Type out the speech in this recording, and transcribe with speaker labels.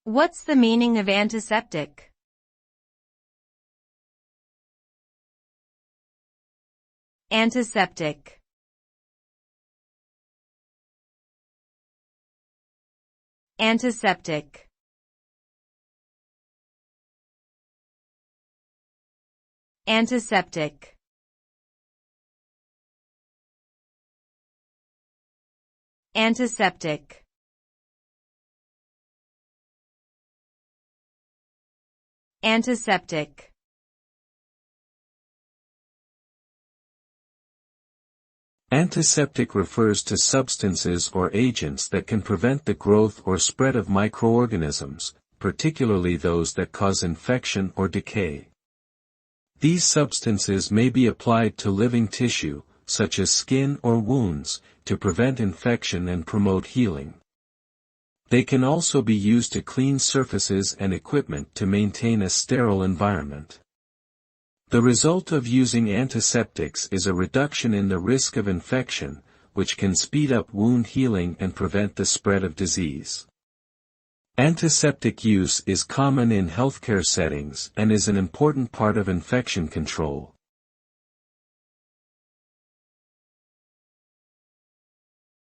Speaker 1: What's the meaning of antiseptic? Antiseptic. Antiseptic. Antiseptic. Antiseptic. Antiseptic.
Speaker 2: Antiseptic refers to substances or agents that can prevent the growth or spread of microorganisms, particularly those that cause infection or decay. These substances may be applied to living tissue, such as skin or wounds, to prevent infection and promote healing. They can also be used to clean surfaces and equipment to maintain a sterile environment. The result of using antiseptics is a reduction in the risk of infection, which can speed up wound healing and prevent the spread of disease. Antiseptic use is common in healthcare settings and is an important part of infection control.